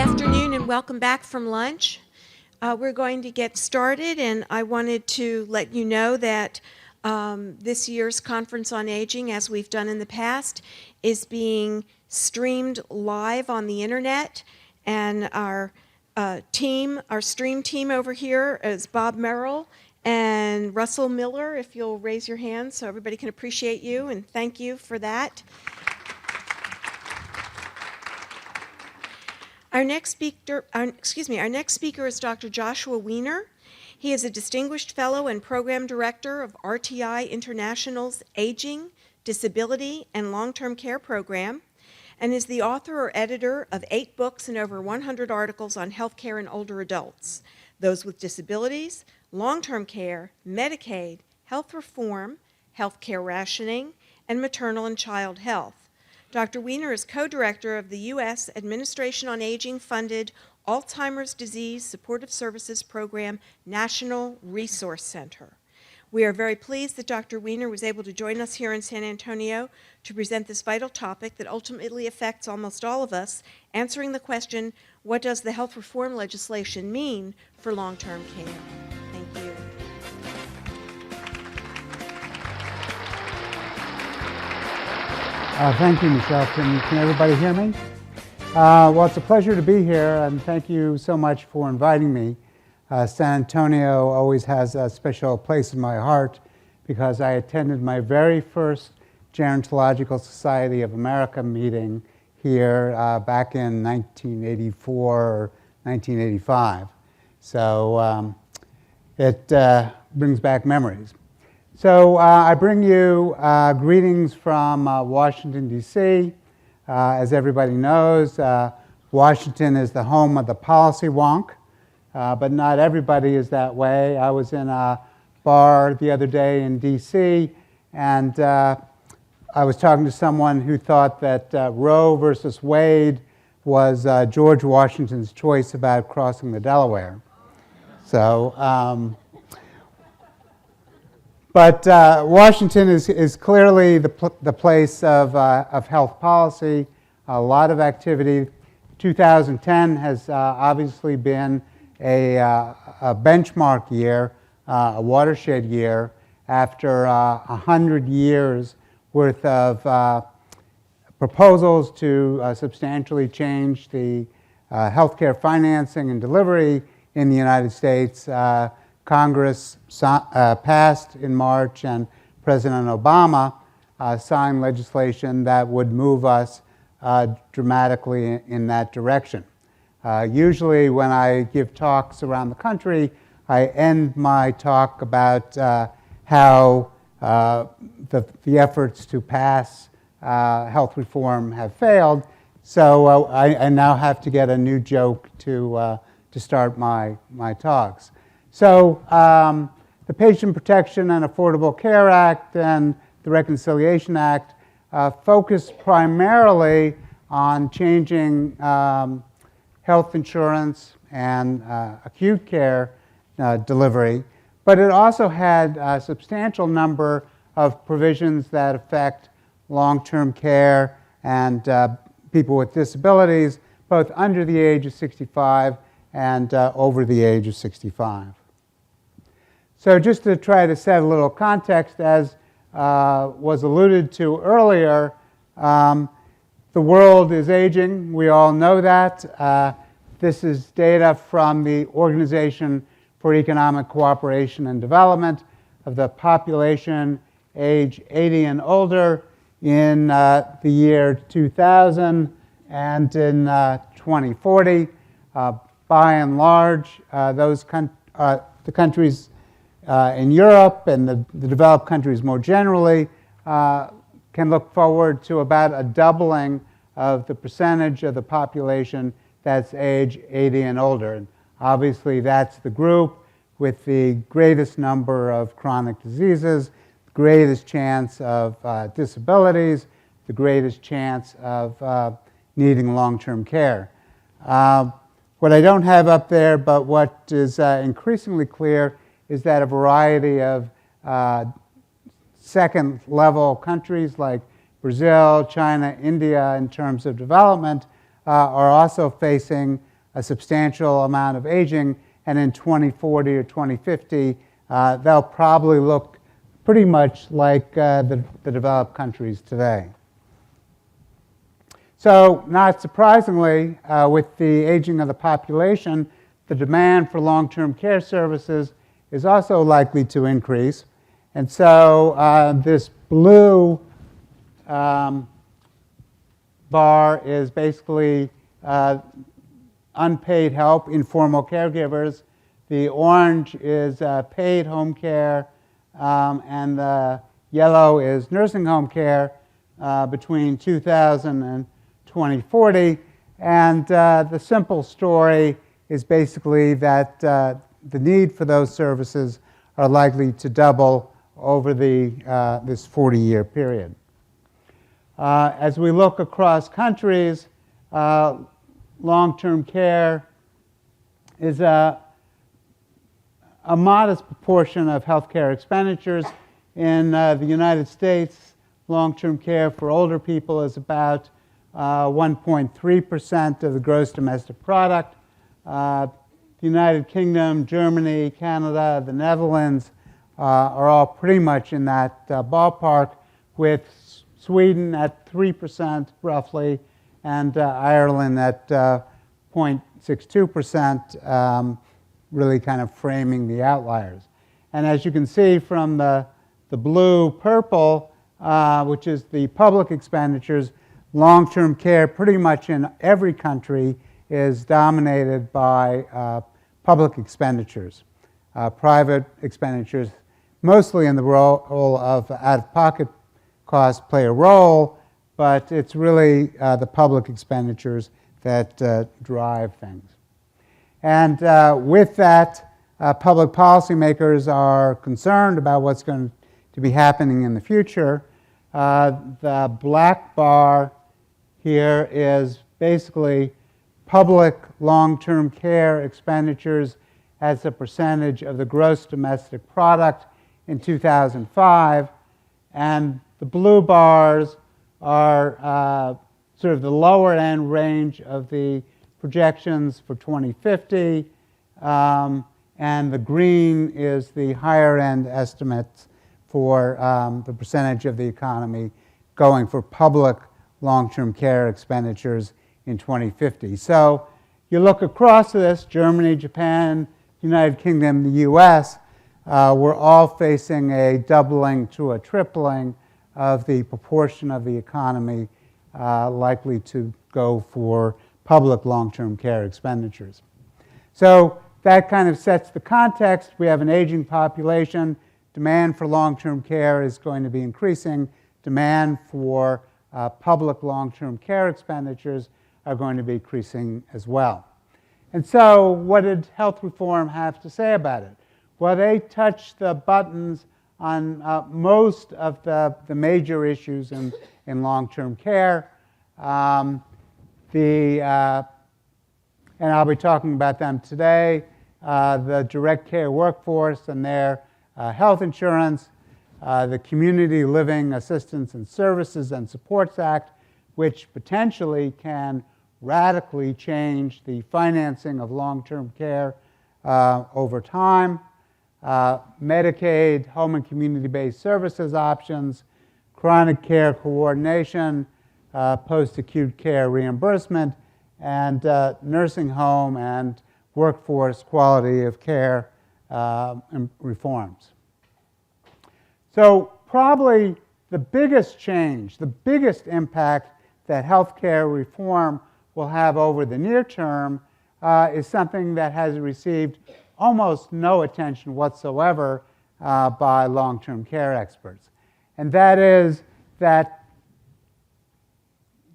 afternoon and welcome back from lunch. We're going to get started, and I wanted to let you know that this year's Conference on Aging, as we've done in the past, is being streamed live on the internet, and our stream team over here is Bob Merrill and Russell Miller. If you'll raise your hands so everybody can appreciate you, and thank you for that. Our next speaker is Dr. Joshua Wiener. He is a distinguished fellow and program director of RTI International's Aging, Disability, and Long-Term Care program, and is the author or editor of 8 books and over 100 articles on healthcare and older adults, those with disabilities, long-term care, Medicaid, health reform, healthcare rationing, and maternal and child health. Dr. Wiener is co-director of the U.S. Administration on Aging-funded Alzheimer's Disease Supportive Services Program National Resource Center. We are very pleased that Dr. Wiener was able to join us here in San Antonio to present this vital topic that ultimately affects almost all of us, answering the question, what does the health reform legislation mean for long-term care? Thank you. Thank you, Michelle. Can everybody hear me? Well, it's a pleasure to be here, and thank you so much for inviting me. San Antonio always has a special place in my heart because I attended my very first Gerontological Society of America meeting here back in 1984 or 1985. So it brings back memories. So I bring you greetings from Washington, D.C. As everybody knows, Washington is the home of the policy wonk, but not everybody is that way. I was in a bar the other day in D.C., and I was talking to someone who thought that Roe versus Wade was George Washington's choice about crossing the Delaware. So. But Washington is clearly the place of health policy, a lot of activity. 2010 has obviously been a benchmark year, a watershed year, after 100 years worth of proposals to substantially change the healthcare financing and delivery in the United States. Congress passed in March, and President Obama signed legislation that would move us dramatically in that direction. Usually when I give talks around the country, I end my talk about how the efforts to pass health reform have failed. So I now have to get a new joke to start my talks. So the Patient Protection and Affordable Care Act and the Reconciliation Act focus primarily on changing health insurance and acute care delivery, but it also had a substantial number of provisions that affect long-term care and people with disabilities, both under the age of 65 and over the age of 65. So just to try to set a little context, as was alluded to earlier, the world is aging. We all know that. This is data from the Organization for Economic Cooperation and Development of the population age 80 and older in the year 2000 and in 2040. By and large, the countries in Europe and the developed countries more generally can look forward to about a doubling of the percentage of the population that's age 80 and older. And obviously that's the group with the greatest number of chronic diseases, the greatest chance of disabilities, the greatest chance of needing long-term care. What I don't have up there, but what is increasingly clear, is that a variety of second-level countries like Brazil, China, India, in terms of development, are also facing a substantial amount of aging, and in 2040 or 2050, they'll probably look pretty much like the developed countries today. So, not surprisingly, with the aging of the population, the demand for long-term care services is also likely to increase. And so this blue bar is basically unpaid help, informal caregivers. The orange is paid home care, and the yellow is nursing home care between 2000 and 2040. And the simple story is basically that the need for those services are likely to double over this 40-year period. As we look across countries, long-term care is a modest proportion of healthcare expenditures. In the United States, long-term care for older people is about 1.3% of the gross domestic product. The United Kingdom, Germany, Canada, the Netherlands are all pretty much in that ballpark, with Sweden at 3% roughly, and Ireland at 0.62%, really kind of framing the outliers. And as you can see from the blue-purple, which is the public expenditures, long-term care pretty much in every country is dominated by public expenditures. Private expenditures, mostly in the role of out-of-pocket costs, play a role, but it's really the public expenditures that drive things. And with that, public policymakers are concerned about what's going to be happening in the future. The black bar here is basically public long-term care expenditures as a percentage of the gross domestic product in 2005, and the blue bars are sort of the lower end range of the projections for 2050, and the green is the higher end estimates for the percentage of the economy going for public long-term care expenditures in 2050. So you look across this, Germany, Japan, United Kingdom, the US, we're all facing a doubling to a tripling of the proportion of the economy likely to go for public long-term care expenditures. So that kind of sets the context. We have an aging population. Demand for long-term care is going to be increasing. Demand for public long-term care expenditures are going to be increasing as well. And so what did health reform have to say about it? Well, they touched the buttons on most of the major issues in long-term care. And I'll be talking about them today. The direct care workforce and their health insurance, the Community Living Assistance and Services and Supports Act, which potentially can radically change the financing of long-term care over time, Medicaid, home and community-based services options, chronic care coordination, post-acute care reimbursement, and nursing home and workforce quality of care reforms. So probably the biggest change, the biggest impact that healthcare reform will have over the near term is something that has received almost no attention whatsoever by long-term care experts. And that is that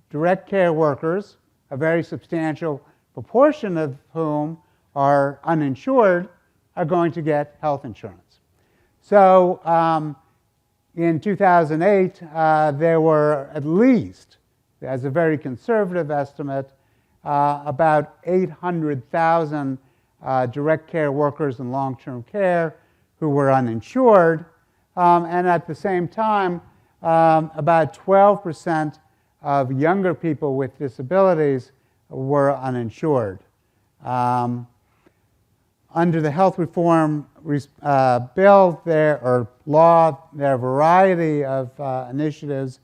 direct care workers, a very substantial proportion of whom are uninsured, are going to get health insurance. So in 2008, there were at least, as a very conservative estimate, about 800,000 direct care workers in long-term care who were uninsured. And at the same time, about 12% of younger people with disabilities were uninsured. Under the health reform bill or law, there are a variety of initiatives.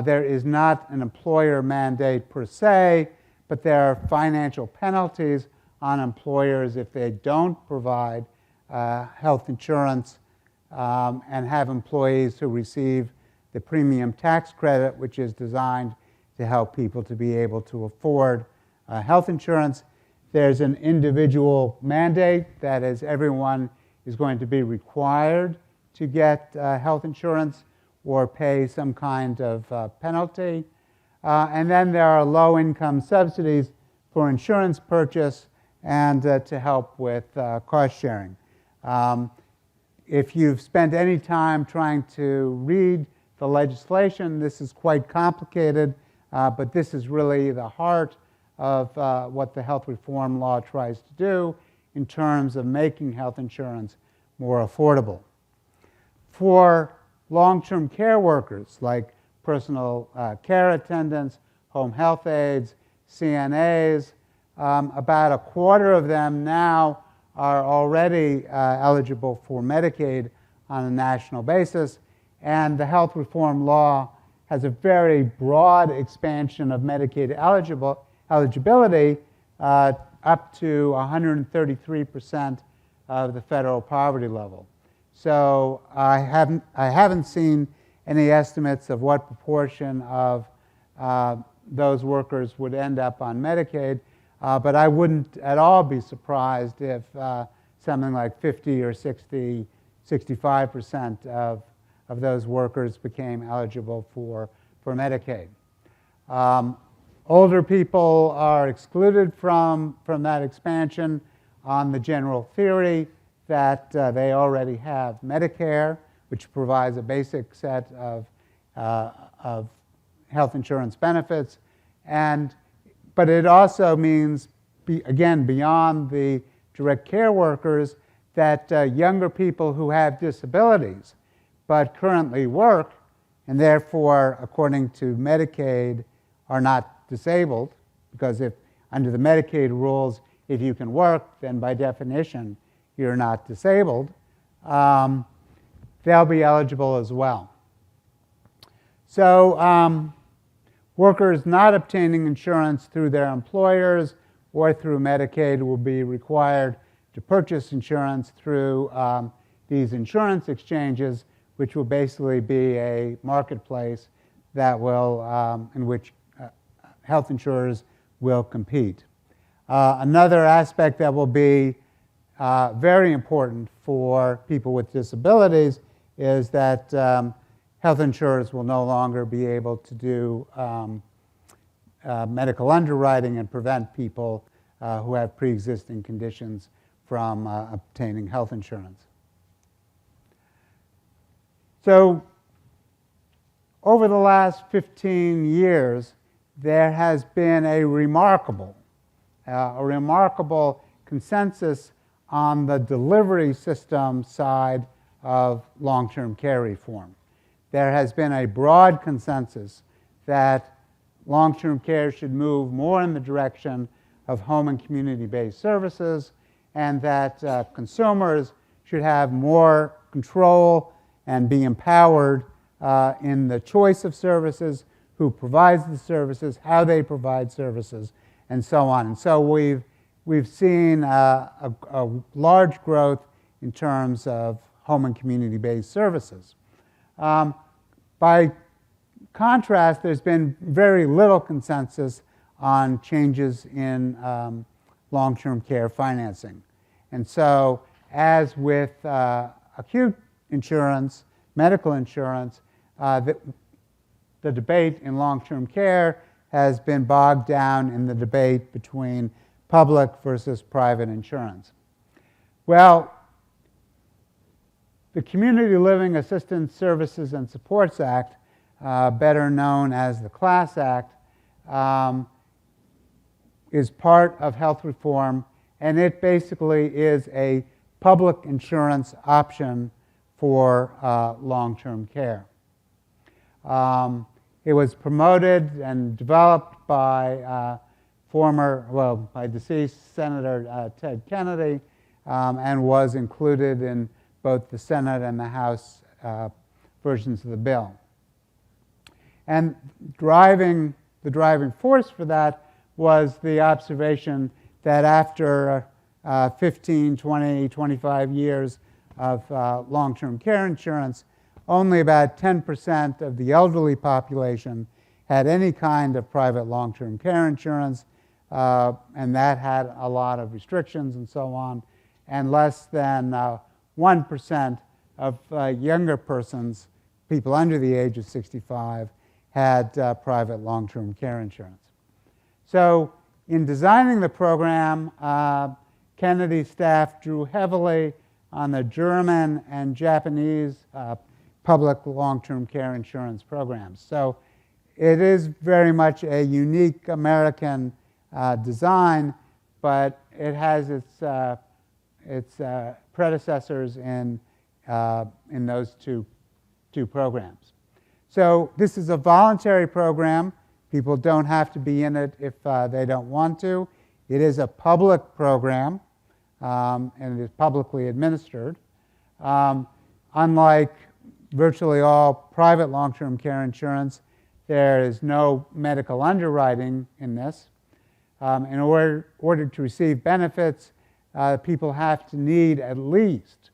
There is not an employer mandate per se, but there are financial penalties on employers if they don't provide health insurance and have employees who receive the premium tax credit, which is designed to help people to be able to afford health insurance. There's an individual mandate, that is, everyone is going to be required to get health insurance or pay some kind of penalty. And then there are low-income subsidies for insurance purchase and to help with cost sharing. If you've spent any time trying to read the legislation, this is quite complicated, but this is really the heart of what the health reform law tries to do in terms of making health insurance more affordable. For long-term care workers like personal care attendants, home health aides, CNAs, about a quarter of them now are already eligible for Medicaid on a national basis, and the health reform law has a very broad expansion of Medicaid eligibility up to 133% of the federal poverty level. So I haven't seen any estimates of what proportion of those workers would end up on Medicaid, but I wouldn't at all be surprised if something like 50 or 60, 65% of those workers became eligible for Medicaid. Older people are excluded from that expansion on the general theory that they already have Medicare, which provides a basic set of health insurance benefits. But it also means, again, beyond the direct care workers, that younger people who have disabilities but currently work and therefore, according to Medicaid, are not disabled, because if under the Medicaid rules, if you can work, then by definition you're not disabled, they'll be eligible as well. So workers not obtaining insurance through their employers or through Medicaid will be required to purchase insurance through these insurance exchanges, which will basically be a marketplace that will, in which health insurers will compete. Another aspect that will be very important for people with disabilities is that health insurers will no longer be able to do medical underwriting and prevent people who have pre-existing conditions from obtaining health insurance. So over the last 15 years, there has been a remarkable consensus on the delivery system side of long-term care reform. There has been a broad consensus that long-term care should move more in the direction of home and community-based services, and that consumers should have more control and be empowered in the choice of services, who provides the services, how they provide services, and so on. And so we've seen a large growth in terms of home and community-based services. By contrast, there's been very little consensus on changes in long-term care financing. And so, as with acute insurance, medical insurance, the debate in long-term care has been bogged down in the debate between public versus private insurance. Well, the Community Living Assistance Services and Supports Act, better known as the CLASS Act, is part of health reform, and it basically is a public insurance option for long-term care. It was promoted and developed by by deceased Senator Ted Kennedy, and was included in both the Senate and the House versions of the bill. And the driving force for that was the observation that after 15, 20, 25 years of long-term care insurance, only about 10% of the elderly population had any kind of private long-term care insurance, and that had a lot of restrictions and so on, and less than 1% of younger persons, people under the age of 65, had private long-term care insurance. So in designing the program, Kennedy's staff drew heavily on the German and Japanese public long-term care insurance programs. So it is very much a unique American design, but it has its predecessors in those two programs. So this is a voluntary program. People don't have to be in it if they don't want to. It is a public program, and it is publicly administered. Unlike virtually all private long-term care insurance, there is no medical underwriting in this. In order to receive benefits, people have to need at least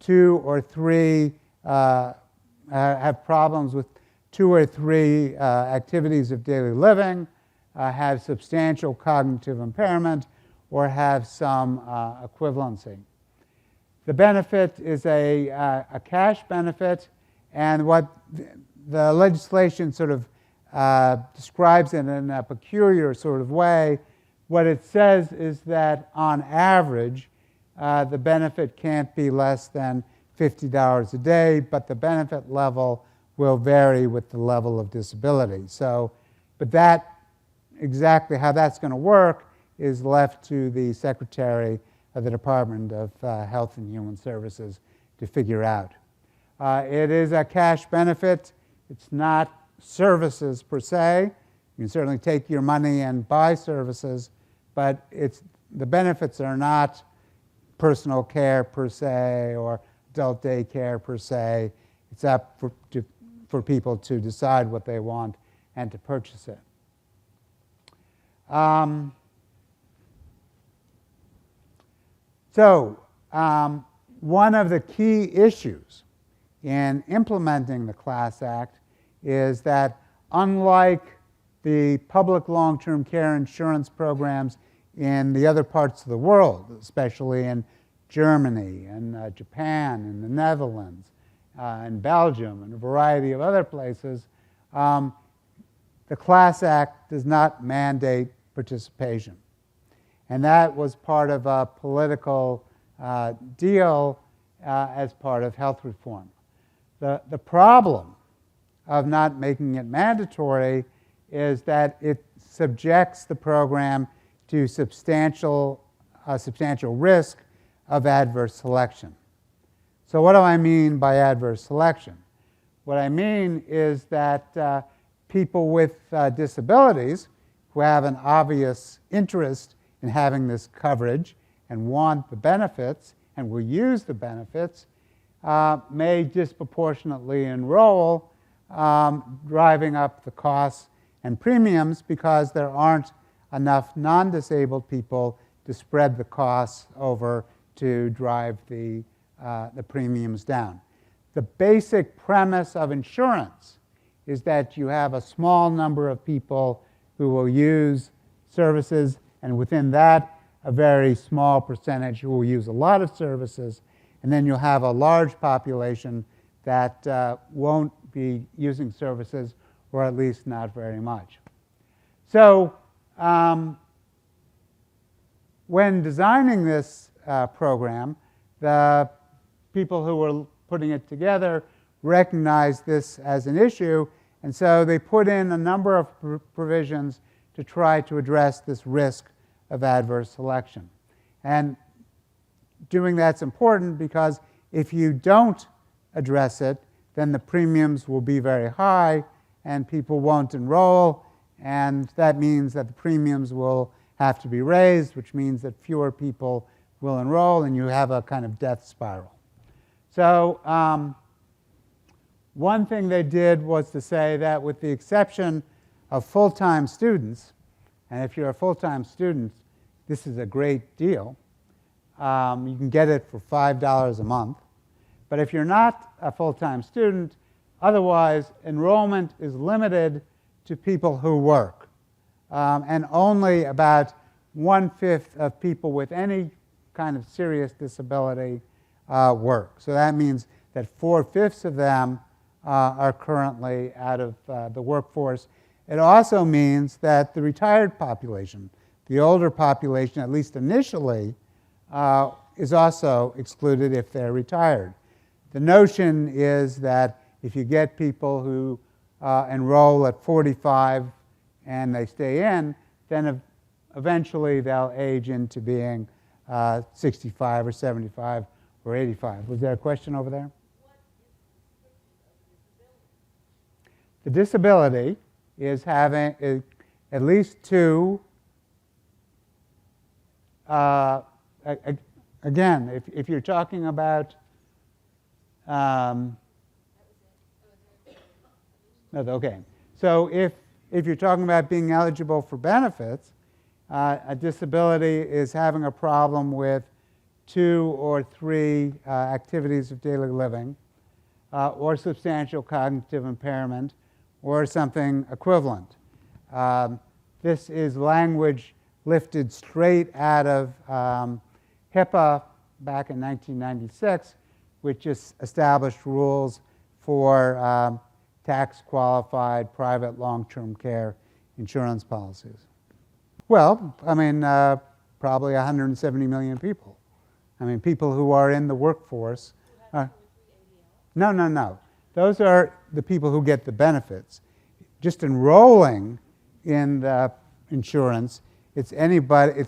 2 or 3, have problems with 2 or 3 activities of daily living, have substantial cognitive impairment, or have some equivalency. The benefit is a cash benefit, and what the legislation sort of describes it in a peculiar sort of way. What it says is that on average, the benefit can't be less than $50 a day, but the benefit level will vary with the level of disability. So, but that, exactly how that's going to work is left to the Secretary of the Department of Health and Human Services to figure out. It is a cash benefit. It's not services per se. You can certainly take your money and buy services, but the benefits are not personal care per se or adult day care per se. It's up for people to decide what they want and to purchase it. One of the key issues in implementing the Class Act is that unlike the public long-term care insurance programs in the other parts of the world, especially in Germany and Japan and the Netherlands and Belgium and a variety of other places, the Class Act does not mandate participation. And that was part of a political deal as part of health reform. The problem of not making it mandatory is that it subjects the program to substantial risk of adverse selection. So what do I mean by adverse selection? What I mean is that people with disabilities who have an obvious interest in having this coverage and want the benefits and will use the benefits may disproportionately enroll, driving up the costs and premiums because there aren't enough non-disabled people to spread the costs over to drive the premiums down. The basic premise of insurance is that you have a small number of people who will use services, and within that, a very small percentage who will use a lot of services, and then you'll have a large population that won't be using services, or at least not very much. So when designing this program, the people who were putting it together recognized this as an issue, and so they put in a number of provisions to try to address this risk of adverse selection. And doing that's important because if you don't address it, then the premiums will be very high and people won't enroll, and that means that the premiums will have to be raised, which means that fewer people will enroll, and you have a kind of death spiral. So one thing they did was to say that with the exception of full-time students, and if you're a full-time student, this is a great deal. You can get it for $5 a month. But if you're not a full-time student, otherwise enrollment is limited to people who work. And only about 1/5 of people with any kind of serious disability work. So that means that 4/5 of them are currently out of the workforce. It also means that the retired population, the older population, at least initially, is also excluded if they're retired. The notion is that if you get people who enroll at 45 and they stay in, then eventually they'll age into being 65 or 75 or 85. Was there a question over there? The disability is having at least two, again, if you're talking about, no, okay. So if you're talking about being eligible for benefits, a disability is having a problem with 2 or 3 activities of daily living, or substantial cognitive impairment, or something equivalent. This is language lifted straight out of HIPAA back in 1996, which just established rules for tax-qualified private long-term care insurance policies. Well, I mean, probably 170 million people. I mean, people who are in the workforce. No. Those are the people who get the benefits. Just enrolling in the insurance, it's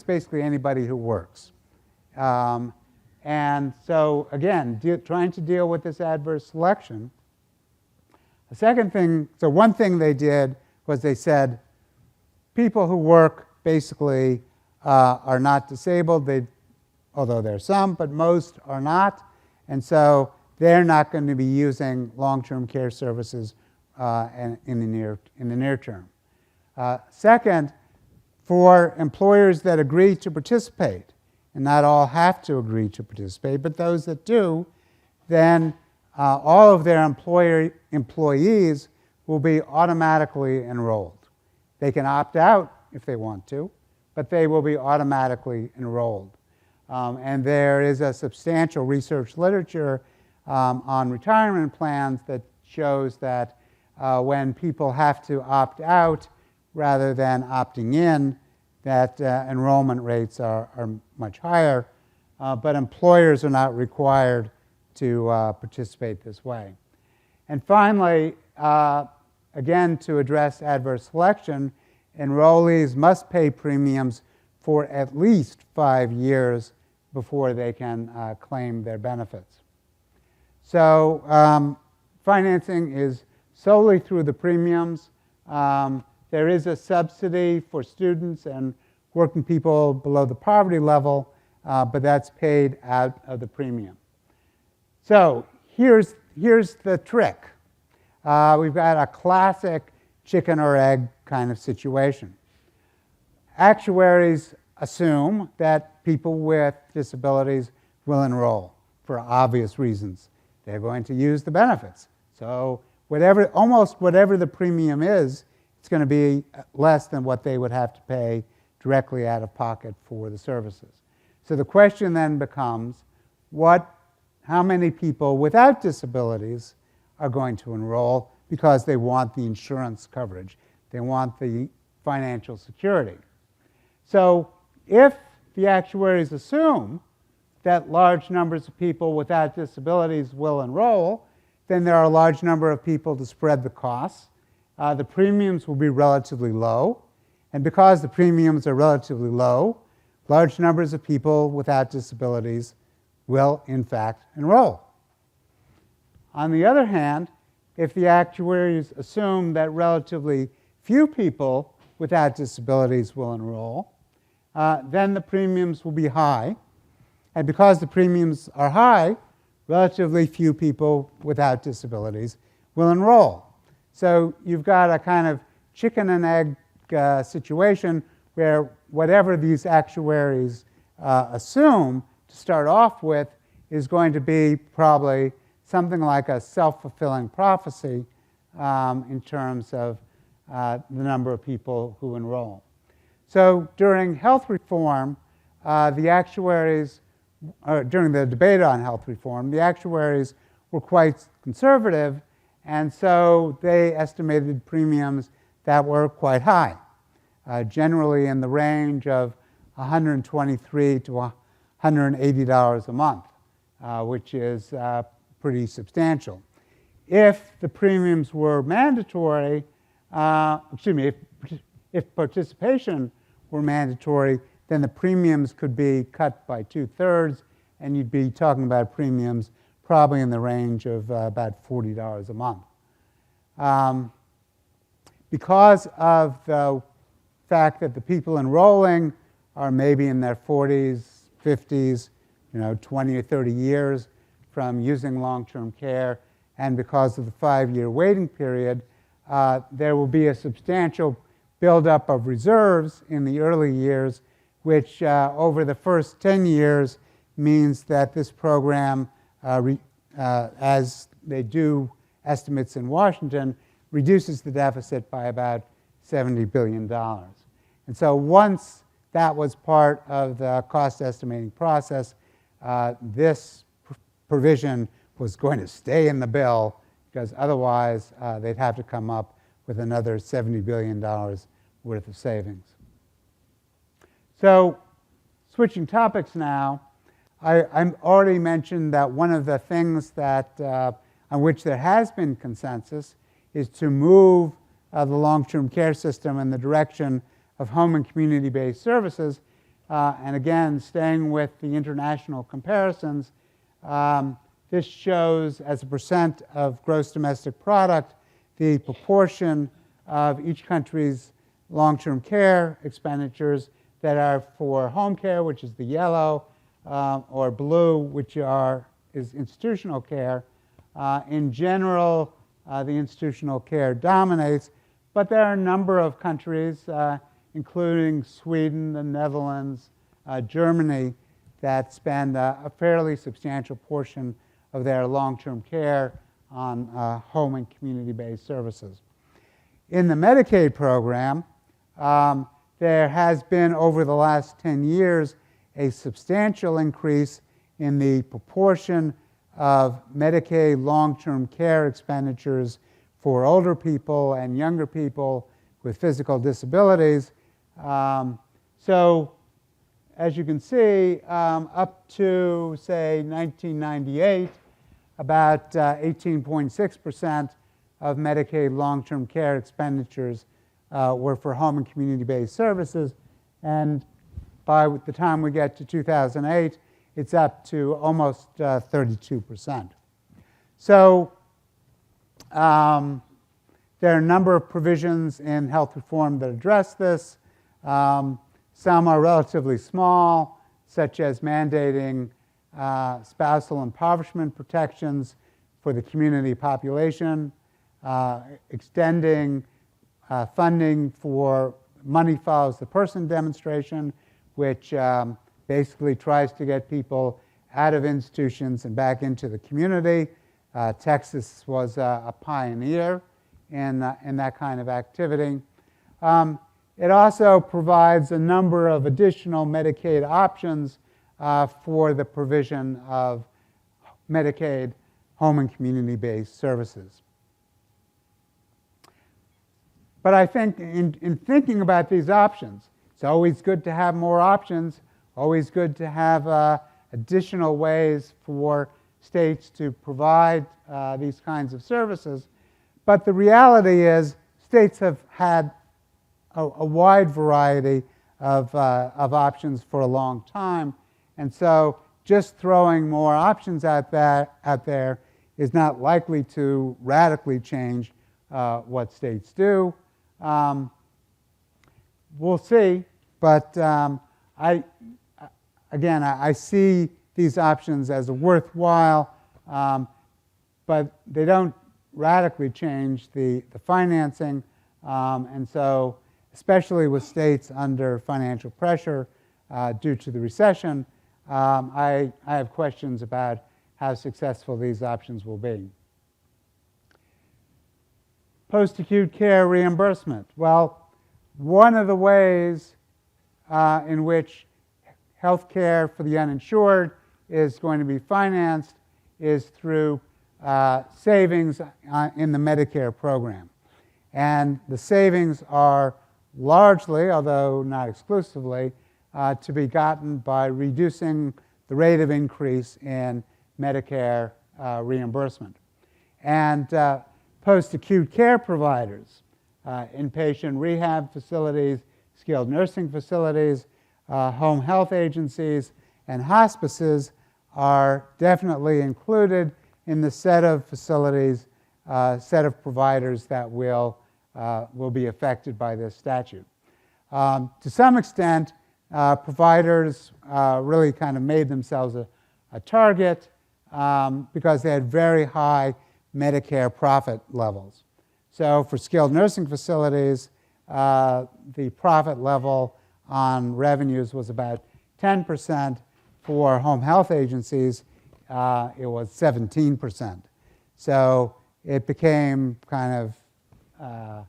basically anybody who works. And so, again, trying to deal with this adverse selection. The second thing, so one thing they did was they said people who work basically are not disabled, although there are some, but most are not. And so they're not going to be using long-term care services in the near term. Second, for employers that agree to participate, and not all have to agree to participate, but those that do, then all of their employees will be automatically enrolled. They can opt out if they want to, but they will be automatically enrolled. And there is a substantial research literature on retirement plans that shows that when people have to opt out rather than opting in, that enrollment rates are much higher, but employers are not required to participate this way. And finally, again, to address adverse selection, enrollees must pay premiums for at least 5 years before they can claim their benefits. So financing is solely through the premiums. There is a subsidy for students and working people below the poverty level, but that's paid out of the premium. So here's the trick. We've got a classic chicken or egg kind of situation. Actuaries assume that people with disabilities will enroll for obvious reasons. They're going to use the benefits. So almost whatever the premium is, it's going to be less than what they would have to pay directly out of pocket for the services. So the question then becomes, how many people without disabilities are going to enroll because they want the insurance coverage? They want the financial security. So if the actuaries assume that large numbers of people without disabilities will enroll, then there are a large number of people to spread the costs. The premiums will be relatively low. And because the premiums are relatively low, large numbers of people without disabilities will, in fact, enroll. On the other hand, if the actuaries assume that relatively few people without disabilities will enroll. Then the premiums will be high. And because the premiums are high, relatively few people without disabilities will enroll. So you've got a kind of chicken and egg situation where whatever these actuaries assume to start off with is going to be probably something like a self-fulfilling prophecy in terms of the number of people who enroll. So during health reform, the actuaries, during the debate on health reform, the actuaries were quite conservative, and so they estimated premiums that were quite high, generally in the range of $123 to $180 a month, which is pretty substantial. If the premiums were mandatory, if participation were mandatory, then the premiums could be cut by 2/3, and you'd be talking about premiums probably in the range of about $40 a month. Because of the fact that the people enrolling are maybe in their 40s, 50s, 20 or 30 years from using long-term care, and because of the 5-year waiting period, there will be a substantial buildup of reserves in the early years, which over the first 10 years means that this program, as they do estimates in Washington, reduces the deficit by about $70 billion. And so once that was part of the cost estimating process, this provision was going to stay in the bill, because otherwise they'd have to come up with another $70 billion worth of savings. So switching topics now, I already mentioned that one of the things that on which there has been consensus is to move the long-term care system in the direction of home and community-based services. And again, staying with the international comparisons, this shows as a percent of gross domestic product the proportion of each country's long-term care expenditures that are for home care, which is the yellow, or blue, which is institutional care. In general, the institutional care dominates, but there are a number of countries, including Sweden, the Netherlands, Germany, that spend a fairly substantial portion of their long-term care on home and community-based services. In the Medicaid program, there has been, over the last 10 years, a substantial increase in the proportion of Medicaid long-term care expenditures for older people and younger people with physical disabilities. So, as you can see, up to, say, 1998, about 18.6% of Medicaid long-term care expenditures were for home and community-based services, and by the time we get to 2008, it's up to almost 32%. So there are a number of provisions in health reform that address this. Some are relatively small, such as mandating spousal impoverishment protections for the community population, extending funding for Money Follows the Person demonstration, which basically tries to get people out of institutions and back into the community. Texas was a pioneer in that kind of activity. It also provides a number of additional Medicaid options for the provision of Medicaid home and community-based services. But I think in thinking about these options, it's always good to have more options, always good to have additional ways for states to provide these kinds of services. But the reality is states have had a wide variety of options for a long time. And so just throwing more options out there is not likely to radically change what states do. we'll see, but again, I see these options as worthwhile, but they don't radically change the financing, and so especially with states under financial pressure due to the recession, I have questions about how successful these options will be. Post-acute care reimbursement. Well, one of the ways in which health care for the uninsured is going to be financed is through savings in the Medicare program. And the savings are largely, although not exclusively, to be gotten by reducing the rate of increase in Medicare reimbursement. And post-acute care providers, inpatient rehab facilities, skilled nursing facilities, home health agencies, and hospices are definitely included in the set of facilities, set of providers that will be affected by this statute. To some extent, providers really kind of made themselves a target because they had very high Medicare profit levels. So for skilled nursing facilities, the profit level on revenues was about 10%. For home health agencies, it was 17%. So it became kind of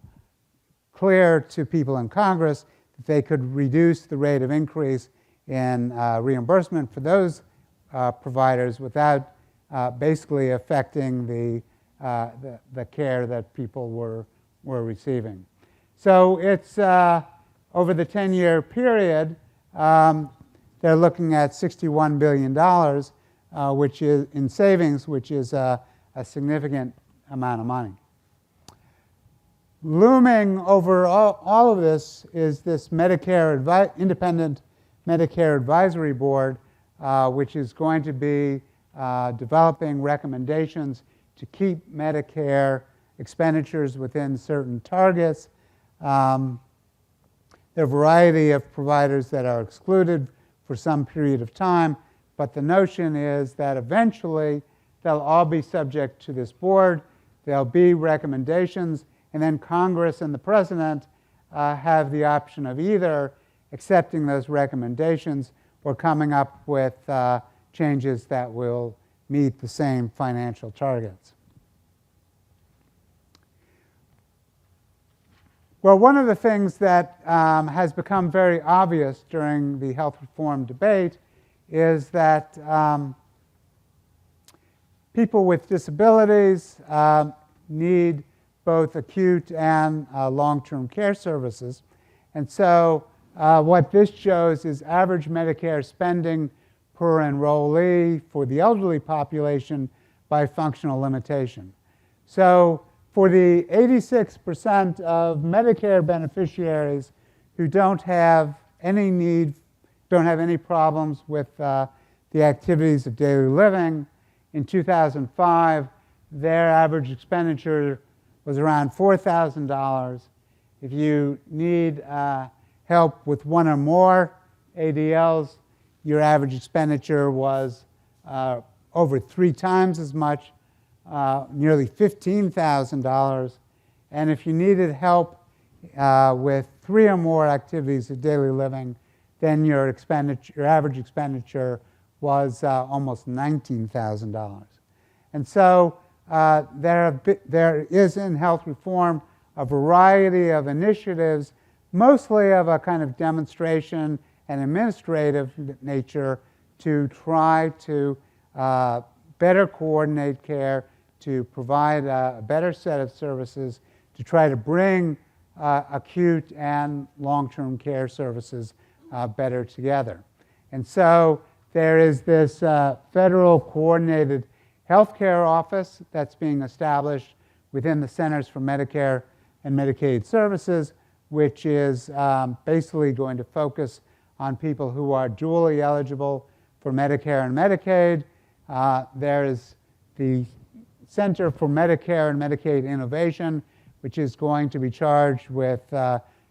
clear to people in Congress that they could reduce the rate of increase in reimbursement for those providers without basically affecting the care that people were receiving. So it's over the 10-year period, they're looking at $61 billion, which is in savings, which is a significant amount of money. Looming over all of this is this independent Medicare Advisory Board, which is going to be developing recommendations to keep Medicare expenditures within certain targets. There are a variety of providers that are excluded for some period of time, but the notion is that eventually they'll all be subject to this board. There'll be recommendations, and then Congress and the President have the option of either accepting those recommendations or coming up with changes that will meet the same financial targets. Well, one of the things that has become very obvious during the health reform debate is that people with disabilities need both acute and long-term care services. And so what this shows is average Medicare spending per enrollee for the elderly population by functional limitation. So for the 86% of Medicare beneficiaries who don't have any problems with the activities of daily living, in 2005, their average expenditure was around $4,000. If you need help with one or more ADLs, your average expenditure was over 3 times as much, nearly $15,000. And if you needed help with 3 or more activities of daily living, then your average expenditure was almost $19,000. And so there is in health reform a variety of initiatives, mostly of a kind of demonstration and administrative nature, to try to better coordinate care, to provide a better set of services, to try to bring acute and long-term care services better together. And so there is this federal coordinated healthcare office that's being established within the Centers for Medicare and Medicaid Services, which is basically going to focus on people who are dually eligible for Medicare and Medicaid. There is the Center for Medicare and Medicaid Innovation, which is going to be charged with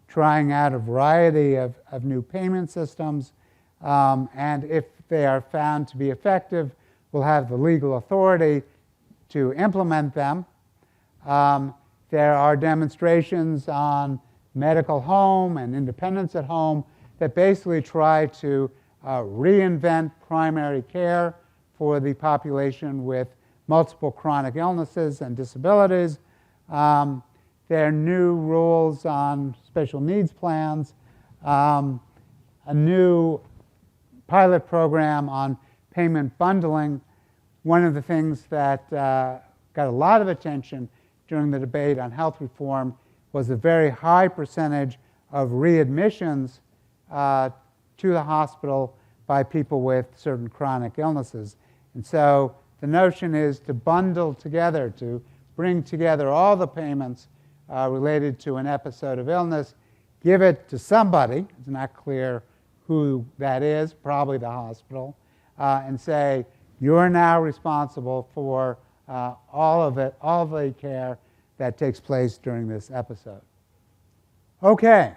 trying out a variety of new payment systems, and if they are found to be effective, we'll have the legal authority to implement them. There are demonstrations on medical home and independence at home that basically try to reinvent primary care for the population with multiple chronic illnesses and disabilities. There are new rules on special needs plans, a new pilot program on payment bundling. One of the things that got a lot of attention during the debate on health reform was a very high percentage of readmissions to the hospital by people with certain chronic illnesses. And so the notion is to bundle together, to bring together all the payments related to an episode of illness, give it to somebody, it's not clear who that is, probably the hospital, and say, you're now responsible for all of the care that takes place during this episode. Okay,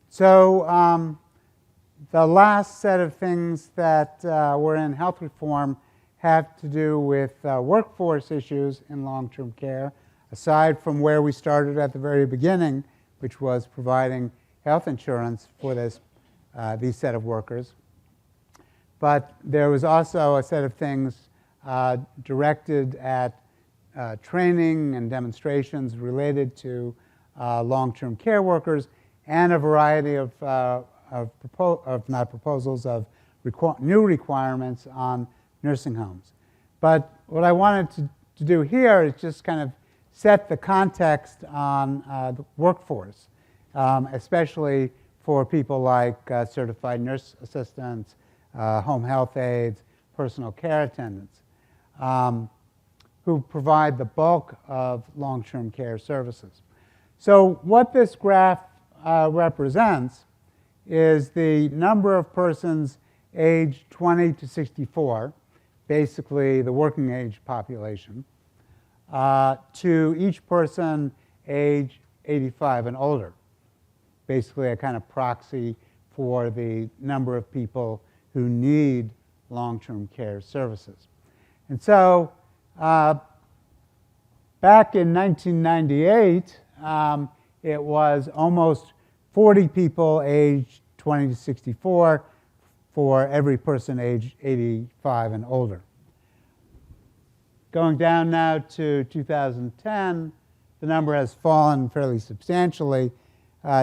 so the last set of things that were in health reform have to do with workforce issues in long-term care, aside from where we started at the very beginning, which was providing health insurance for these set of workers. But there was also a set of things directed at training and demonstrations related to long-term care workers, and a variety of new requirements on nursing homes. But what I wanted to do here is just kind of set the context on the workforce, especially for people like certified nurse assistants, home health aides, personal care attendants, who provide the bulk of long-term care services. So what this graph represents is the number of persons aged 20 to 64, basically the working age population, to each person age 85 and older, basically a kind of proxy for the number of people who need long-term care services. And so back in 1998, it was almost 40 people aged 20 to 64 for every person aged 85 and older. Going down now to 2010, the number has fallen fairly substantially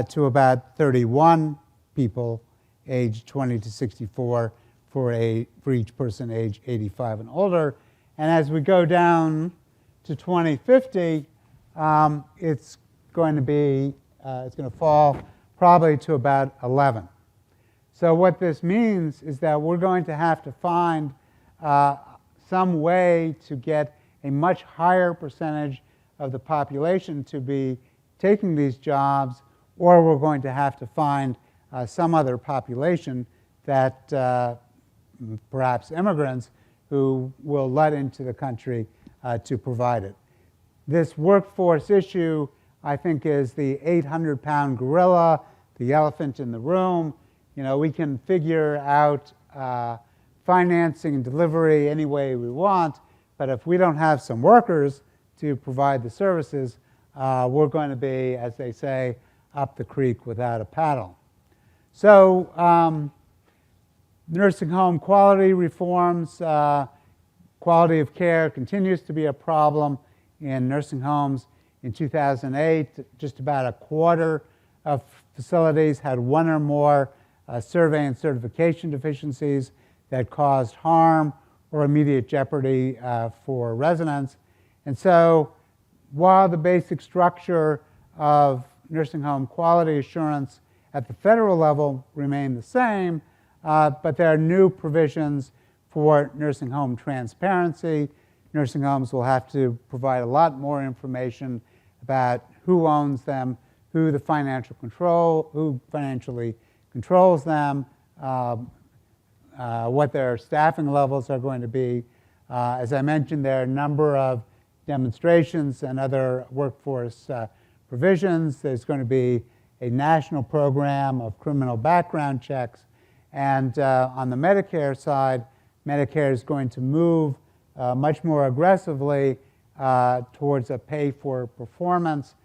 to about 31 people aged 20 to 64 for each person aged 85 and older. And as we go down to 2050, it's going to fall probably to about 11. So what this means is that we're going to have to find some way to get a much higher percentage of the population to be taking these jobs, or we're going to have to find some other population that perhaps immigrants who will let into the country to provide it. This workforce issue, I think, is the 800-pound gorilla, the elephant in the room. You know, we can figure out financing and delivery any way we want, but if we don't have some workers to provide the services, we're going to be, as they say, up the creek without a paddle. So nursing home quality reforms, quality of care continues to be a problem in nursing homes. In 2008, just about a quarter of facilities had one or more survey and certification deficiencies that caused harm or immediate jeopardy for residents. And so while the basic structure of nursing home quality assurance at the federal level remain the same, but there are new provisions for nursing home transparency. Nursing homes will have to provide a lot more information about who owns them, who financially controls them, what their staffing levels are going to be. As I mentioned, there are a number of demonstrations and other workforce provisions. There's going to be a national program of criminal background checks. And on the Medicare side, Medicare is going to move much more aggressively towards a pay-for-performance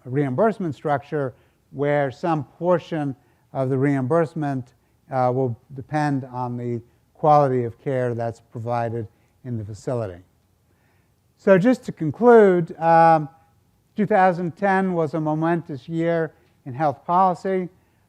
reimbursement structure where some portion of the reimbursement will depend on the quality of care that's provided in the facility. So just to conclude, 2010 was a momentous year in health policy.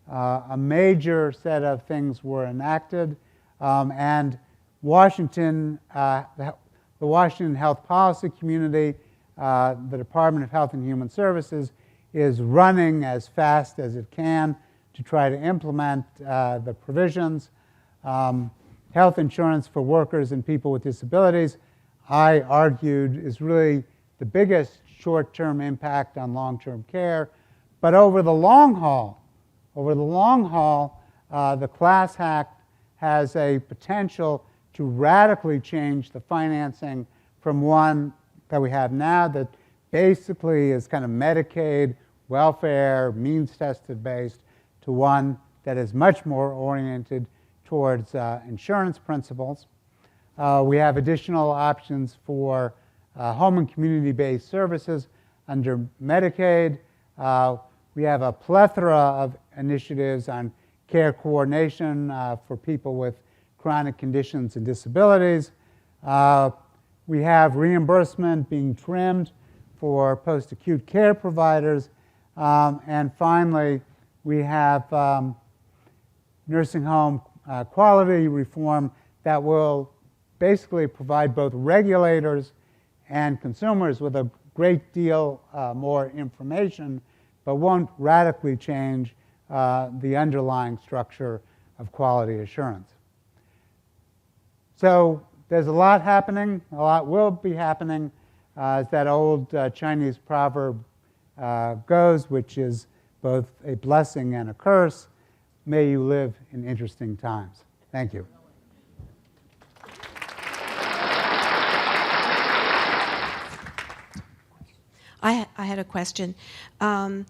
A major set of things were enacted, and Washington, the Washington health policy community, the Department of Health and Human Services, is running as fast as it can to try to implement the provisions. Health insurance for workers and people with disabilities, I argued, is really the biggest short-term impact on long-term care. But over the long haul, the Class Act has a potential to radically change the financing from one that we have now that basically is kind of Medicaid, welfare, means-tested based, to one that is much more oriented towards insurance principles. We have additional options for home and community-based services under Medicaid. We have a plethora of initiatives on care coordination for people with chronic conditions and disabilities. We have reimbursement being trimmed for post-acute care providers. And finally, we have nursing home quality reform that will basically provide both regulators and consumers with a great deal more information, but won't radically change the underlying structure of quality assurance. So there's a lot happening, a lot will be happening, as that old Chinese proverb goes, which is both a blessing and a curse. May you live in interesting times. Thank you. I had a question, and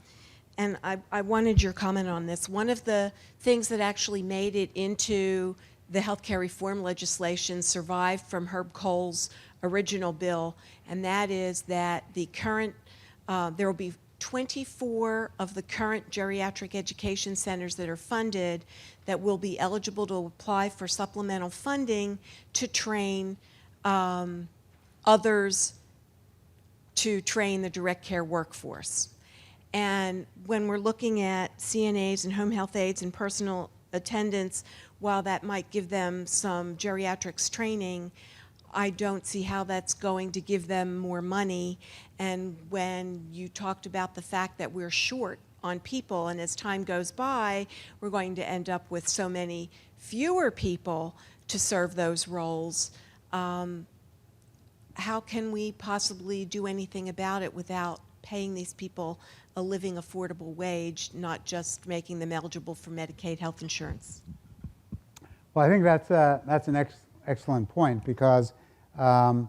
I wanted your comment on this. One of the things that actually made it into the healthcare reform legislation survived from Herb Kohl's original bill, and that is that the current, there will be 24 of the current geriatric education centers that are funded that will be eligible to apply for supplemental funding to train others to train the direct care workforce. And when we're looking at CNAs and home health aides and personal attendants, while that might give them some geriatrics training, I don't see how that's going to give them more money. And when you talked about the fact that we're short on people, and as time goes by, we're going to end up with so many fewer people to serve those roles, how can we possibly do anything about it without paying these people a living, affordable wage, not just making them eligible for Medicaid health insurance? Well, I think that's an excellent point, because to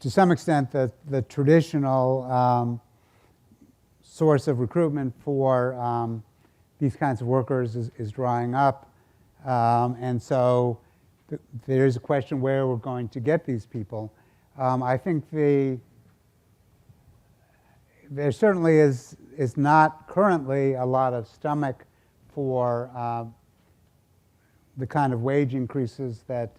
some extent the traditional source of recruitment for these kinds of workers is drying up, and so there is a question where we're going to get these people. I think there certainly is not currently a lot of stomach for the kind of wage increases that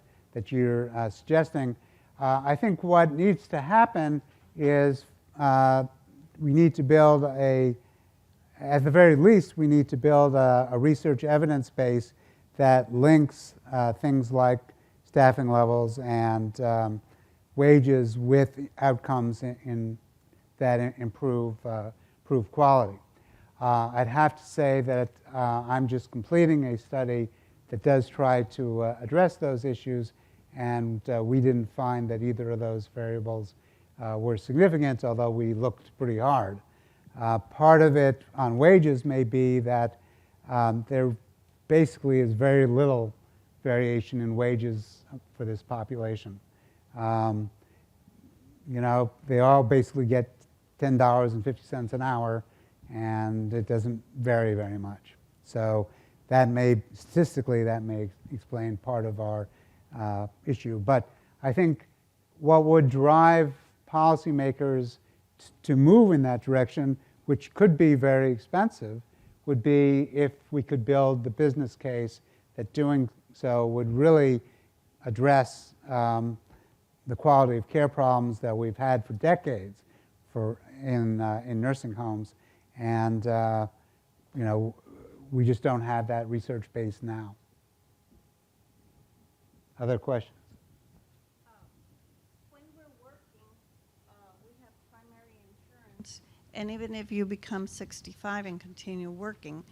you're suggesting. I think what needs to happen is we need to build at the very least, we need to build a research evidence base that links things like staffing levels and wages with outcomes that improve quality. I'd have to say that I'm just completing a study that does try to address those issues, and we didn't find that either of those variables were significant, although we looked pretty hard. Part of it on wages may be that there basically is very little variation in wages for this population. You know, they all basically get $10.50 an hour, and it doesn't vary very much. So that may, statistically, that may explain part of our issue. But I think what would drive policymakers to move in that direction, which could be very expensive, would be if we could build the business case that doing so would really address the quality of care problems that we've had for decades in nursing homes. And you know, we just don't have that research base now. Other questions? When we're working, we have primary insurance, and even if you become 65 and continue working,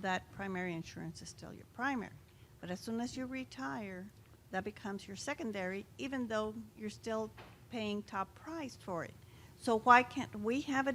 that primary insurance is still your primary. But as soon as you retire, that becomes your secondary, even though you're still paying top price for it. So why can't we have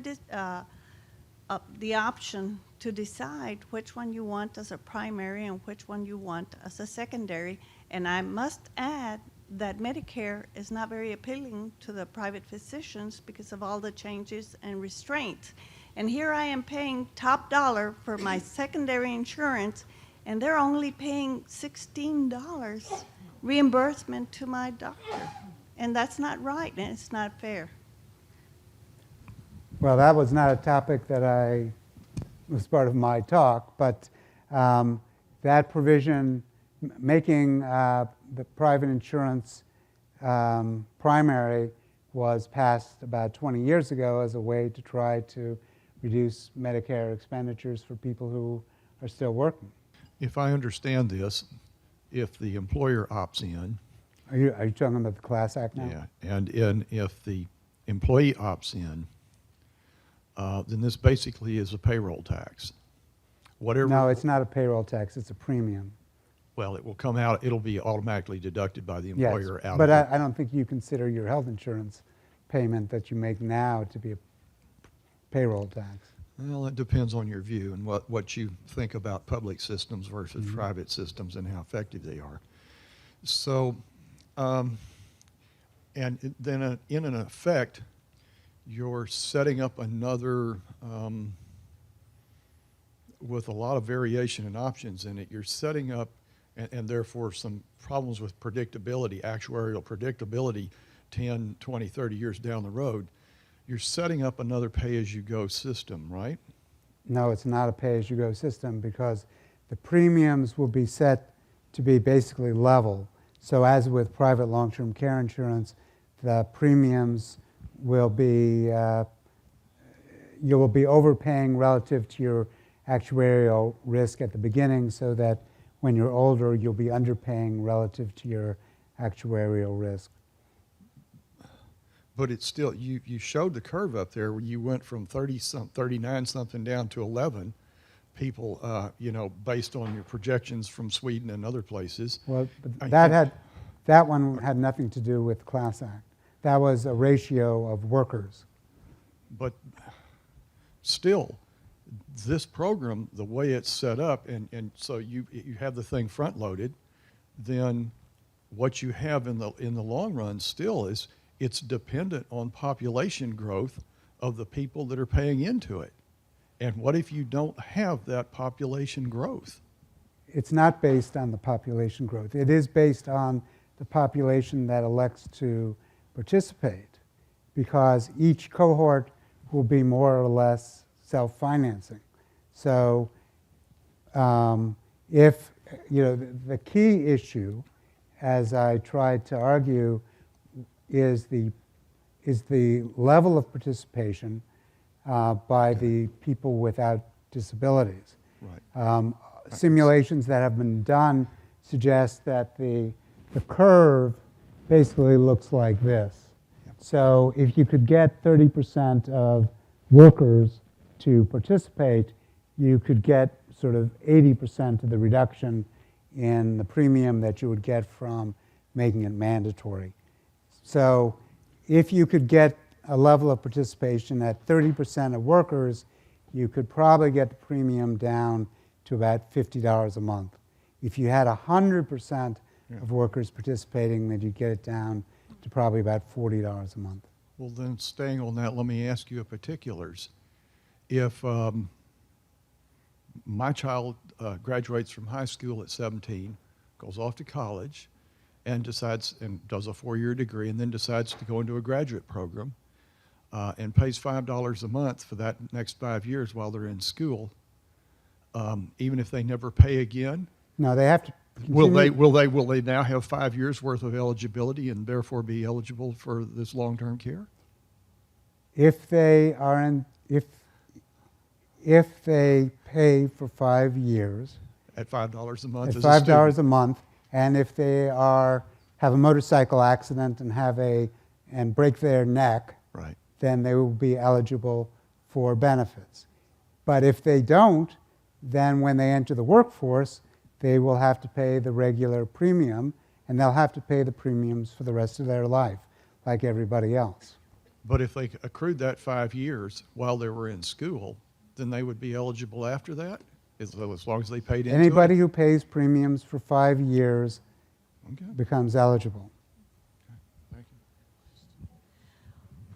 the option to decide which one you want as a primary and which one you want as a secondary? And I must add that Medicare is not very appealing to the private physicians because of all the changes and restraints. And here I am paying top dollar for my secondary insurance, and they're only paying $16 reimbursement to my doctor. And that's not right, and it's not fair. Well, that was not a topic that was part of my talk, but that provision, making the private insurance primary, was passed about 20 years ago as a way to try to reduce Medicare expenditures for people who are still working. If I understand this, if the employer opts in, Are you talking about the Class Act now? yeah, and if the employee opts in, then this basically is a payroll tax. Whatever. No, it's not a payroll tax, it's a premium. Well, it will come out, it'll be automatically deducted by the employer Yes, out but of it. I don't think you consider your health insurance payment that you make now to be a payroll tax. Well, it depends on your view and what you think about public systems versus Mm-hmm. private systems and how effective they are. So, and then in an effect, you're setting up another, with a lot of variation and options in it, you're setting up, and therefore some problems with predictability, actuarial predictability, 10, 20, 30 years down the road. You're setting up another pay-as-you-go system, right? No, it's not a pay-as-you-go system because the premiums will be set to be basically level. So as with private long-term care insurance, the premiums will be, you will be overpaying relative to your actuarial risk at the beginning so that when you're older, you'll be underpaying relative to your actuarial risk. But it's still, you showed the curve up there where you went from 39 something down to 11 people, you know, based on your projections from Sweden and other places. Well, but that one had nothing to do with Class Act. That was a ratio of workers. But still, this program, the way it's set up, and so you have the thing front loaded, then what you have in the long run still is it's dependent on population growth of the people that are paying into it. And what if you don't have that population growth? It's not based on the population growth. It is based on the population that elects to participate, because each cohort will be more or less self-financing. So if, you know, the key issue, as I tried to argue, is the level of participation by the people without disabilities. Right. Simulations that have been done suggest that the curve basically looks like this. Yep. So if you could get 30% of workers to participate, you could get sort of 80% of the reduction in the premium that you would get from making it mandatory. So if you could get a level of participation at 30% of workers, you could probably get the premium down to about $50 a month. If you had 100% of workers participating, then you'd get it down to probably about $40 a month. Well, then staying on that, let me ask you a particulars. If my child graduates from high school at 17, goes off to college, and decides and does a 4-year degree, and then decides to go into a graduate program, and pays $5 a month for that next 5 years while they're in school, even if they never pay again, No, they have to will continue- they now have 5 years worth of eligibility and therefore be eligible for this long-term care? If they are in, if they pay for 5 years, At $5 a month at as $5 a a month, and if they have a motorcycle accident and break their neck, Right. then they will be eligible for benefits. But if they don't, then when they enter the workforce, they will have to pay the regular premium, and they'll have to pay the premiums for the rest of their life, like everybody else. But if they accrued that 5 years while they were in school, then they would be eligible after that, as long as they paid into Anybody it? who pays premiums for 5 years Okay. becomes eligible. Thank you.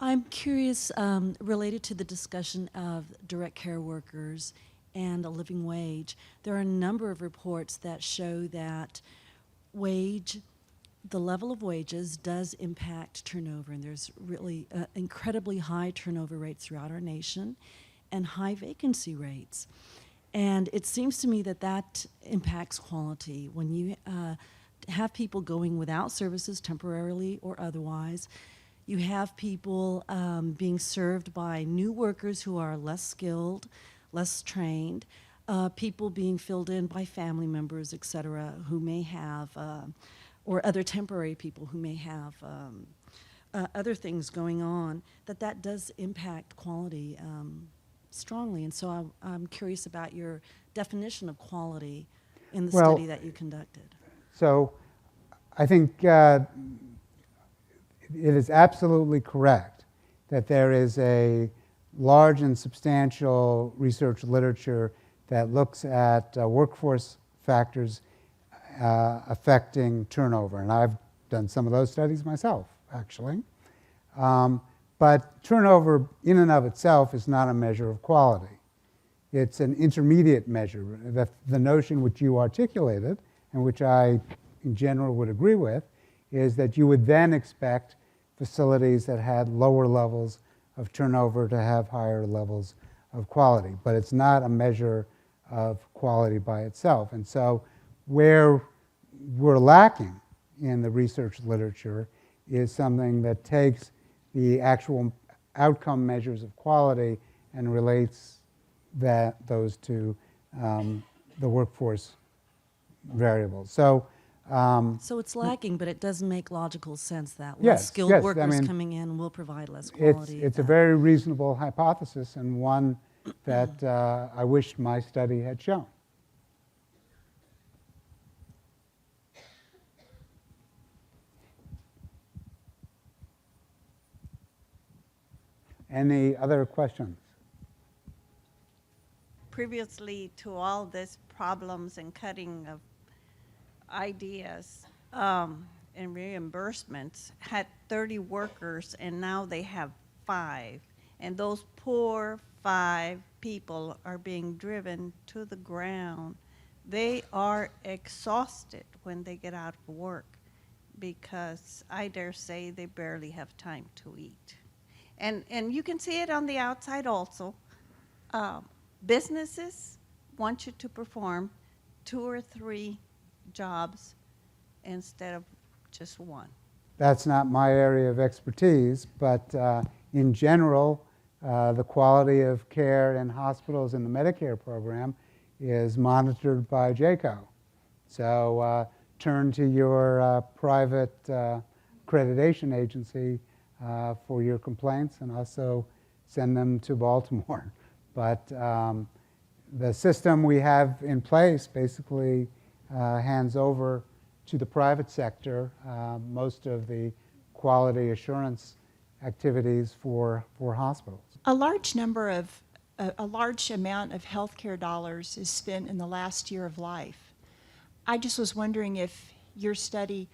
I'm curious, related to the discussion of direct care workers and a living wage. There are a number of reports that show that the level of wages does impact turnover, and there's really incredibly high turnover rates throughout our nation and high vacancy rates. And it seems to me that that impacts quality. When you have people going without services temporarily or otherwise, you have people being served by new workers who are less skilled, less trained, people being filled in by family members, et cetera, who may have, or other temporary people who may have other things going on, that does impact quality strongly. And so I'm curious about your definition of quality in the Well, study that you conducted. So I think it is absolutely correct that there is a large and substantial research literature that looks at workforce factors affecting turnover. And I've done some of those studies myself, actually. But turnover in and of itself is not a measure of quality. It's an intermediate measure. The notion which you articulated, and which I in general would agree with, is that you would then expect facilities that had lower levels of turnover to have higher levels of quality. But it's not a measure of quality by itself. And so where we're lacking in the research literature is something that takes the actual outcome measures of quality and relates those to the workforce variables. So It's lacking, but it does make logical sense that Yes, less skilled yes, I workers mean, coming in will provide less quality. it's a very reasonable hypothesis, and one that I wish my study had shown. Any other questions? Previously to all this problems and cutting of ideas and reimbursements, had 30 workers, and now they have 5. And those poor 5 people are being driven to the ground. They are exhausted when they get out of work because I dare say they barely have time to eat. And you can see it on the outside also. Businesses want you to perform 2 or 3 jobs instead of just 1. That's not my area of expertise, but in general, the quality of care in hospitals in the Medicare program is monitored by JCAHO. So turn to your private accreditation agency for your complaints, and also send them to Baltimore. But the system we have in place basically hands over to the private sector most of the quality assurance activities for hospitals. A large amount of healthcare dollars is spent in the last year of life. I just was wondering if your study,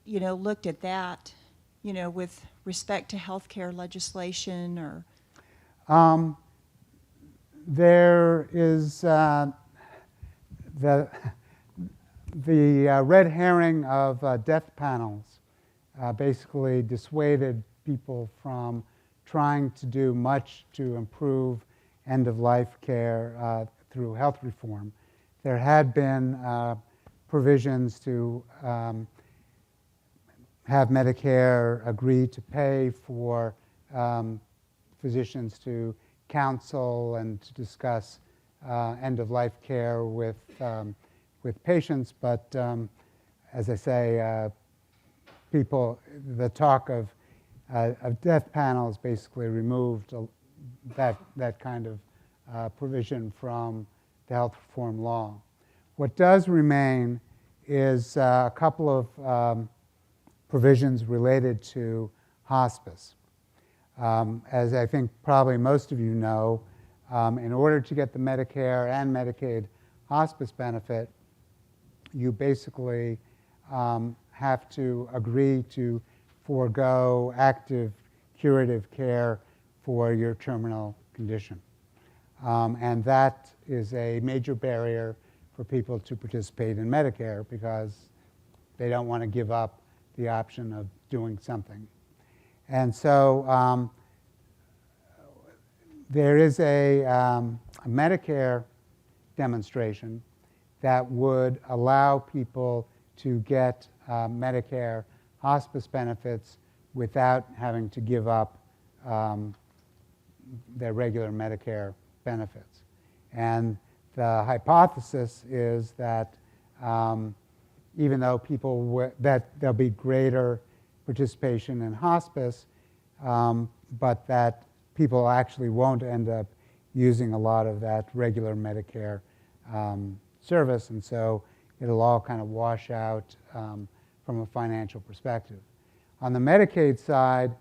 looked at that, with respect to healthcare legislation or? There is the red herring of death panels basically dissuaded people from trying to do much to improve end-of-life care through health reform. There had been provisions to have Medicare agree to pay for physicians to counsel and to discuss end-of-life care with patients, but as I say, the talk of death panels basically removed that kind of provision from the health reform law. What does remain is a couple of provisions related to hospice. As I think probably most of you know, in order to get the Medicare and Medicaid hospice benefit, you basically have to agree to forego active curative care for your terminal condition. And that is a major barrier for people to participate in Medicare because they don't want to give up the option of doing something. And so there is a Medicare demonstration that would allow people to get Medicare hospice benefits without having to give up their regular Medicare benefits. And the hypothesis is that even though that there'll be greater participation in hospice, but that people actually won't end up using a lot of that regular Medicare service, and so it'll all kind of wash out from a financial perspective. On the Medicaid side,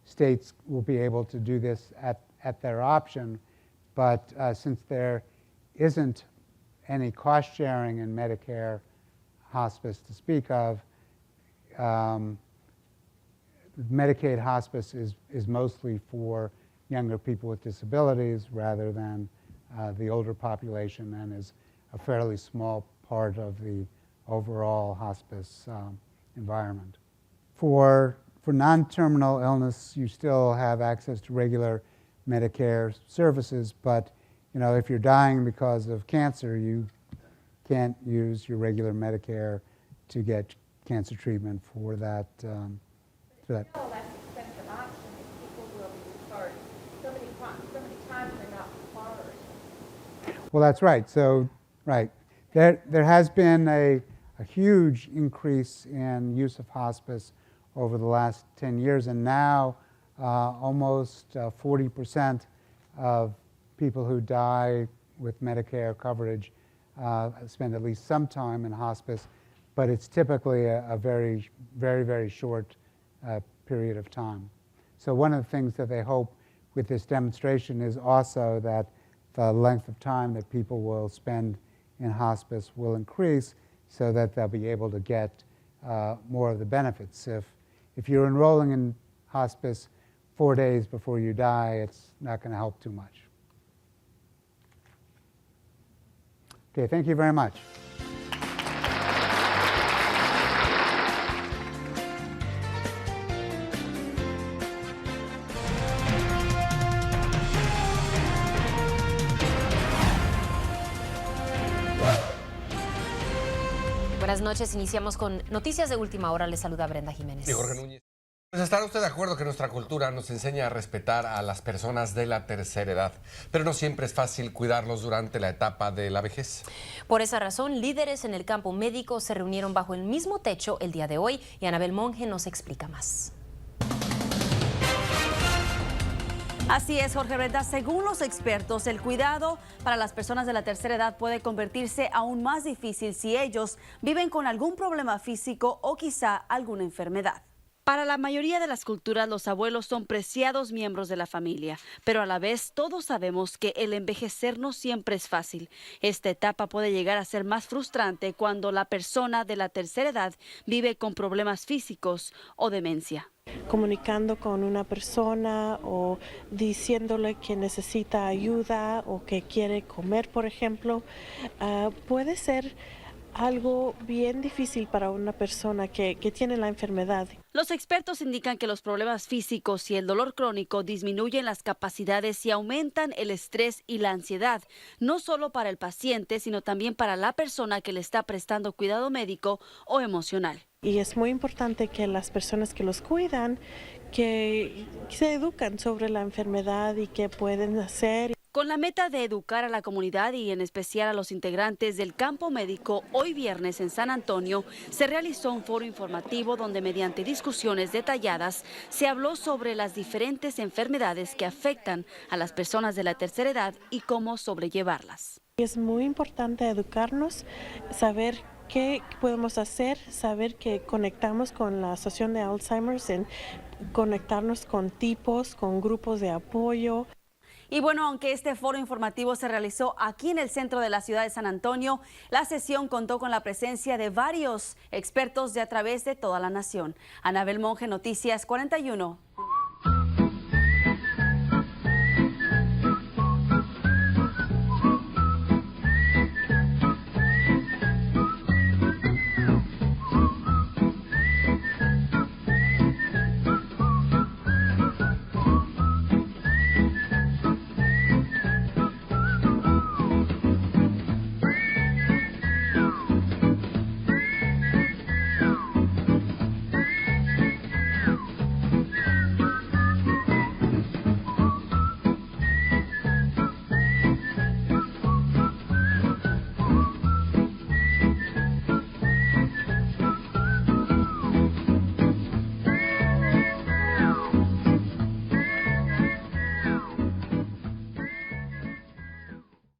states will be able to do this at their option, but since there isn't any cost sharing in Medicare hospice to speak of, Medicaid hospice is mostly for younger people with disabilities rather than the older population, and is a fairly small part of the overall hospice environment. For non-terminal illness, you still have access to regular Medicare services, but if you're dying because of cancer, you can't use your regular Medicare to get cancer treatment for that. Still, that's an expensive option if people will be referred. So many times they're not referred. Well, that's right. So, right. There has been a huge increase in use of hospice over the last 10 years, and now almost 40% of people who die with Medicare coverage spend at least some time in hospice, but it's typically a very, very, very short period of time. So one of the things that they hope with this demonstration is also that the length of time that people will spend in hospice will increase so that they'll be able to get more of the benefits. If you're enrolling in hospice 4 days before you die, it's not going to help too much. Okay, thank you very much. Buenas noches, iniciamos con noticias de última hora. Les saluda Brenda Jiménez. Y Jorge Núñez. Pues ¿estará usted de acuerdo que nuestra cultura nos enseña a respetar a las personas de la tercera edad? Pero no siempre es fácil cuidarlos durante la etapa de la vejez. Por esa razón, líderes en el campo médico se reunieron bajo el mismo techo el día de hoy y Anabel Monge nos explica más. Así es, Jorge Brenda. Según los expertos, el cuidado para las personas de la tercera edad puede convertirse aún más difícil si ellos viven con algún problema físico o quizá alguna enfermedad. Para la mayoría de las culturas, los abuelos son preciados miembros de la familia, pero a la vez todos sabemos que el envejecer no siempre es fácil. Esta etapa puede llegar a ser más frustrante cuando la persona de la tercera edad vive con problemas físicos o demencia. Comunicando con una persona o diciéndole que necesita ayuda o que quiere comer, por ejemplo, puede ser algo bien difícil para una persona que tiene la enfermedad. Los expertos indican que los problemas físicos y el dolor crónico disminuyen las capacidades y aumentan el estrés y la ansiedad, no solo para el paciente, sino también para la persona que le está prestando cuidado médico o emocional. Y es muy importante que las personas que los cuidan, que se educan sobre la enfermedad y qué pueden hacer. Con la meta de educar a la comunidad y en especial a los integrantes del campo médico, hoy viernes en San Antonio se realizó un foro informativo donde mediante discusiones detalladas se habló sobre las diferentes enfermedades que afectan a las personas de la tercera edad y cómo sobrellevarlas. Es muy importante educarnos, saber qué podemos hacer, saber que conectamos con la Asociación de Alzheimer's, en conectarnos con tipos, con grupos de apoyo. Y bueno, aunque este foro informativo se realizó aquí en el centro de la ciudad de San Antonio, la sesión contó con la presencia de varios expertos de a través de toda la nación. Anabel Monge, Noticias 41.